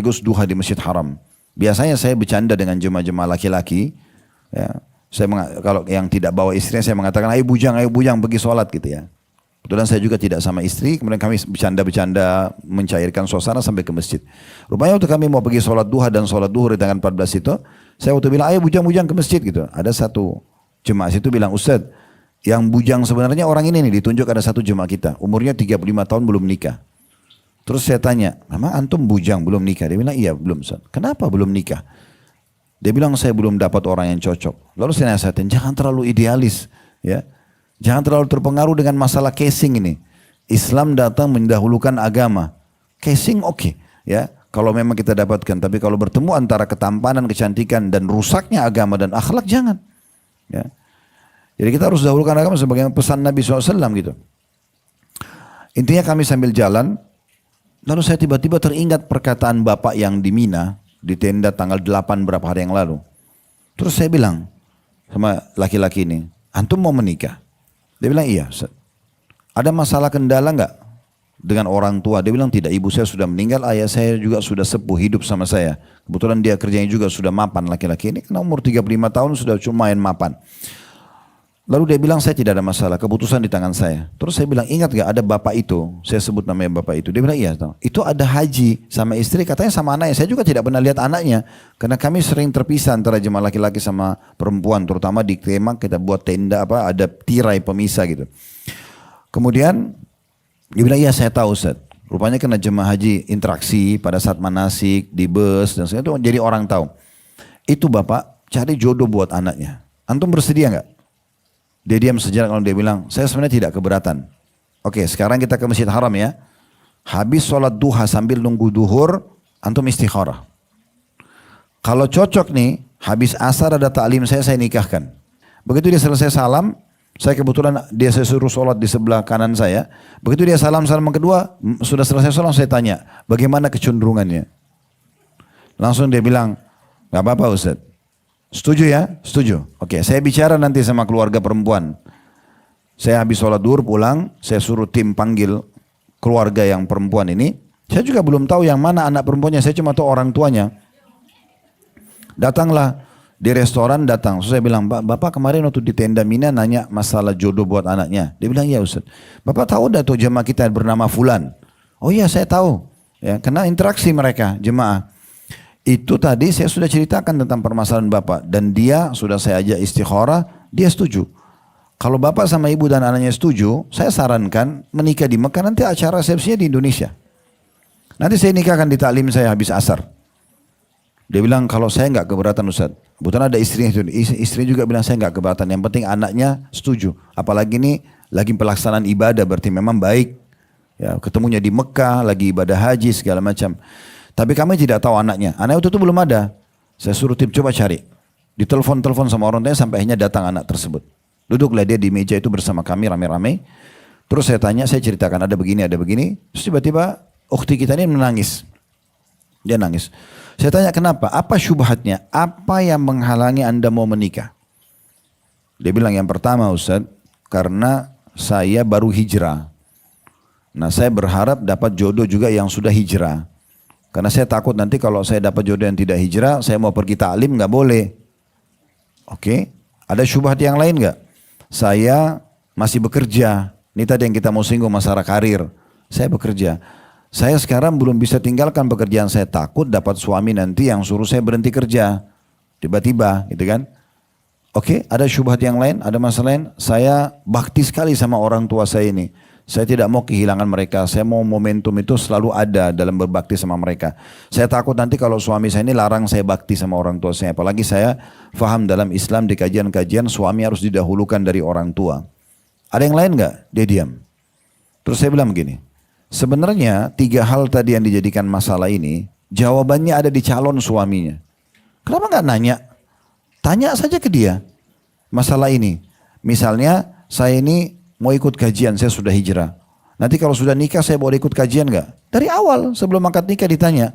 sekaligus duha di Masjid Haram. Biasanya saya bercanda dengan jemaah-jemaah laki-laki. Ya, kalau yang tidak bawa istrinya saya mengatakan, ayo bujang pergi sholat gitu ya. Kebetulan saya juga tidak sama istri, kemudian kami bercanda-bercanda mencairkan suasana sampai ke masjid. Rupanya waktu kami mau pergi sholat duha dan sholat duhur di tanggal 14 itu, saya waktu bilang, ayo bujang ke masjid gitu. Ada satu jemaah situ bilang, Ustaz, yang bujang sebenarnya orang ini nih, ditunjuk ada satu jemaah kita, umurnya 35 tahun belum nikah. Terus saya tanya, memang antum bujang belum nikah? Dia bilang, iya belum Ustaz. Kenapa belum nikah? Dia bilang, saya belum dapat orang yang cocok. Lalu saya nasihatin, jangan terlalu idealis, ya. Jangan terlalu terpengaruh dengan masalah casing ini. Islam datang mendahulukan agama. Casing oke, ya. Kalau memang kita dapatkan, tapi kalau bertemu antara ketampanan, kecantikan dan rusaknya agama dan akhlak jangan. Ya. Jadi kita harus dahulukan agama sebagai pesan Nabi SAW gitu. Intinya kami sambil jalan, lalu saya tiba-tiba teringat perkataan bapak yang di Mina, di tenda tanggal 8 berapa hari yang lalu. Terus saya bilang sama laki-laki ini, antum mau menikah? Dia bilang iya. Ada masalah kendala enggak dengan orang tua? Dia bilang tidak, ibu saya sudah meninggal, ayah saya juga sudah sepuh hidup sama saya. Kebetulan dia kerjanya juga sudah mapan, laki-laki ini karena umur 35 tahun sudah lumayan mapan. Lalu dia bilang saya tidak ada masalah, keputusan di tangan saya. Terus saya bilang ingat gak ada bapak itu, saya sebut namanya bapak itu. Dia bilang iya, itu ada haji sama istri, katanya sama anaknya. Saya juga tidak pernah lihat anaknya, karena kami sering terpisah antara jemaah laki-laki sama perempuan, terutama di kemah kita buat tenda ada tirai pemisah gitu. Kemudian dia bilang iya saya tahu Ustaz. Rupanya kena jemaah haji interaksi pada saat manasik di bus dan segala itu jadi orang tahu. Itu bapak cari jodoh buat anaknya. Antum bersedia nggak? Dia diam sejenak kalau dia bilang, saya sebenarnya tidak keberatan. Oke, sekarang kita ke Masjid Haram ya. Habis sholat duha sambil nunggu duhur, antum istikharah. Kalau cocok nih, habis asar ada ta'lim saya nikahkan. Begitu dia selesai salam, saya kebetulan saya suruh sholat di sebelah kanan saya. Begitu dia salam yang kedua, sudah selesai sholat saya tanya, bagaimana kecenderungannya? Langsung dia bilang, gak apa-apa Ustaz. Setuju ya? Setuju. Oke, saya bicara nanti sama keluarga perempuan. Saya habis sholat duhur pulang, saya suruh tim panggil keluarga yang perempuan ini. Saya juga belum tahu yang mana anak perempuannya, saya cuma tahu orang tuanya. Datanglah di restoran datang. So, saya bilang, Bapak kemarin waktu di tenda Mina nanya masalah jodoh buat anaknya. Dia bilang, iya Ustaz. Bapak tahu dah tuh jemaah kita bernama Fulan? Oh iya saya tahu. Ya, karena interaksi mereka jemaah. Itu tadi saya sudah ceritakan tentang permasalahan bapak dan dia sudah saya ajak istikharah, dia setuju. Kalau bapak sama ibu dan anaknya setuju, saya sarankan menikah di Mekah, nanti acara resepsinya di Indonesia. Nanti saya nikahkan di taklim saya habis asar. Dia bilang kalau saya nggak keberatan Ustaz. Kebetulan ada istrinya itu, istri juga bilang saya nggak keberatan. Yang penting anaknya setuju. Apalagi ini lagi pelaksanaan ibadah berarti memang baik. Ya, ketemunya di Mekah, lagi ibadah haji segala macam. Tapi kami tidak tahu anaknya. Anak itu belum ada. Saya suruh tim coba cari. Ditelepon sama orang tuanya sampai akhirnya datang anak tersebut. Duduklah dia di meja itu bersama kami rame-rame. Terus saya tanya, saya ceritakan ada begini. Terus tiba-tiba ukhti kita ini menangis. Dia nangis. Saya tanya kenapa? Apa syubhatnya? Apa yang menghalangi anda mau menikah? Dia bilang yang pertama Ustaz, karena saya baru hijrah. Nah saya berharap dapat jodoh juga yang sudah hijrah. Karena saya takut nanti kalau saya dapat jodoh yang tidak hijrah, saya mau pergi taklim nggak boleh. Oke, ada syubhat yang lain nggak? Saya masih bekerja. Ini tadi yang kita mau singgung masalah karir. Saya bekerja. Saya sekarang belum bisa tinggalkan pekerjaan saya, takut dapat suami nanti yang suruh saya berhenti kerja. Tiba-tiba gitu kan. Oke, ada syubhat yang lain, ada masalah lain. Saya bakti sekali sama orang tua saya ini. Saya tidak mau kehilangan mereka. Saya mau momentum itu selalu ada dalam berbakti sama mereka. Saya takut nanti kalau suami saya ini larang saya bakti sama orang tua saya. Apalagi saya faham dalam Islam di kajian-kajian suami harus didahulukan dari orang tua. Ada yang lain nggak? Dia diam. Terus saya bilang begini. Sebenarnya 3 hal tadi yang dijadikan masalah ini, jawabannya ada di calon suaminya. Kenapa nggak nanya? Tanya saja ke dia masalah ini. Misalnya saya ini mau ikut kajian, saya sudah hijrah. Nanti kalau sudah nikah saya boleh ikut kajian nggak? Dari awal sebelum akad nikah ditanya.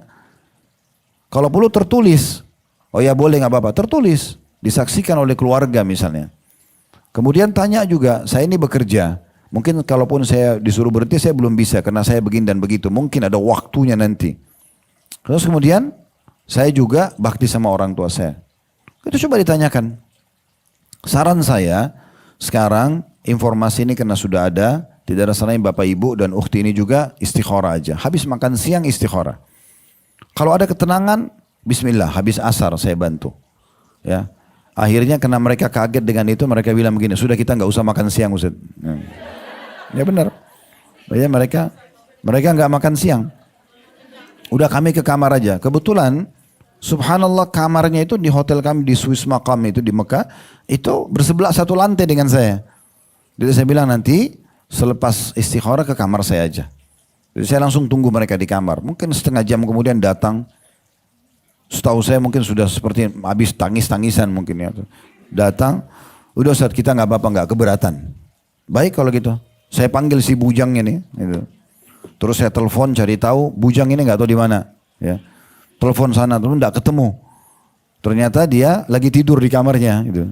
Kalau perlu tertulis. Oh ya boleh nggak apa-apa, tertulis. Disaksikan oleh keluarga misalnya. Kemudian tanya juga, saya ini bekerja. Mungkin kalaupun saya disuruh berhenti saya belum bisa karena saya begini dan begitu. Mungkin ada waktunya nanti. Terus kemudian saya juga bakti sama orang tua saya. Itu coba ditanyakan. Saran saya sekarang informasi ini karena sudah ada, tidak ada salahnya bapak ibu dan ukhti ini juga istikharah aja. Habis makan siang istikharah. Kalau ada ketenangan, bismillah, habis asar saya bantu. Ya. Akhirnya karena mereka kaget dengan itu, mereka bilang begini, sudah kita nggak usah makan siang Ustaz. Ya benar. Ya mereka nggak makan siang. Udah kami ke kamar aja. Kebetulan, subhanallah kamarnya itu di hotel kami di Swiss Maqam itu di Mekah, itu bersebelah satu lantai dengan saya. Jadi saya bilang nanti selepas istikharah ke kamar saya aja. Jadi saya langsung tunggu mereka di kamar. Mungkin setengah jam kemudian datang. Setahu saya mungkin sudah seperti habis tangis-tangisan mungkin ya. Datang, udah Ustaz kita nggak apa-apa, nggak keberatan. Baik kalau gitu. Saya panggil si bujang ini. Gitu. Terus saya telepon cari tahu bujang ini nggak tahu di mana. Ya. Telepon sana terus nggak ketemu. Ternyata dia lagi tidur di kamarnya. Gitu.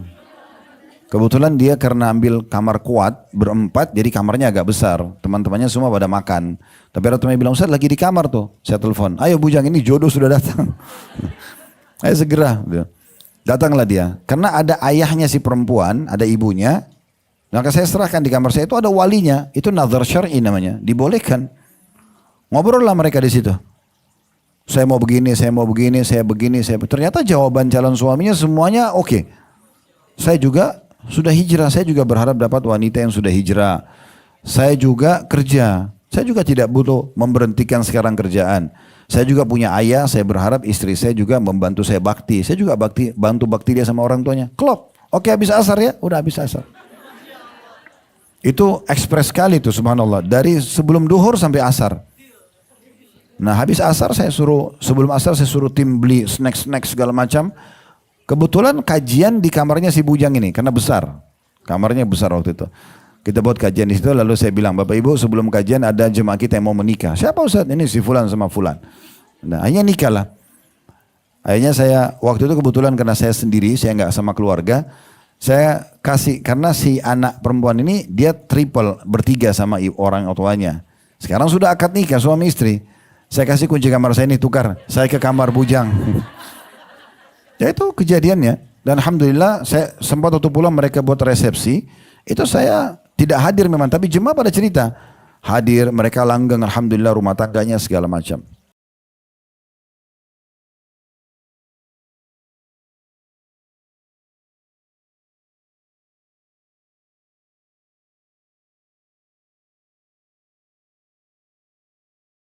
Kebetulan dia karena ambil kamar kuat berempat, jadi kamarnya agak besar. Teman-temannya semua pada makan. Tapi ada teman yang bilang, Ustaz lagi di kamar tuh. Saya telepon, ayo bujang ini jodoh sudah datang. Ayo segera. Datanglah dia. Karena ada ayahnya si perempuan, ada ibunya. Maka saya serahkan di kamar saya itu ada walinya. Itu nazar syar'i namanya. Dibolehkan. Ngobrol lah mereka di situ. Saya mau begini, saya mau begini, saya begini. Ternyata jawaban calon suaminya semuanya oke. Saya juga sudah hijrah, saya juga berharap dapat wanita yang sudah hijrah. Saya juga kerja, saya juga tidak butuh memberhentikan sekarang kerjaan. Saya juga punya ayah, saya berharap istri saya juga membantu saya bakti. Saya juga bantu bakti dia sama orang tuanya. Klop, oke habis asar ya, udah habis asar. Itu ekspres sekali tuh subhanallah. Dari sebelum duhur sampai asar. Nah habis asar sebelum asar saya suruh tim beli snack-snack segala macam. Kebetulan kajian di kamarnya si bujang ini karena besar. Kamarnya besar waktu itu. Kita buat kajian di situ lalu saya bilang, Bapak Ibu sebelum kajian ada jemaah kita yang mau menikah. Siapa Ustaz? Ini si fulan sama fulan. Nah, akhirnya nikah lah. Akhirnya saya waktu itu kebetulan karena saya sendiri, saya nggak sama keluarga, saya kasih karena si anak perempuan ini dia triple bertiga sama orang tuanya. Sekarang sudah akad nikah suami istri. Saya kasih kunci kamar saya ini tukar. Saya ke kamar bujang. Ya itu kejadiannya. Dan alhamdulillah saya sempat waktu pulang mereka buat resepsi. Itu saya tidak hadir memang. Tapi jemaah pada cerita. Hadir, mereka langgeng alhamdulillah rumah tangganya segala macam.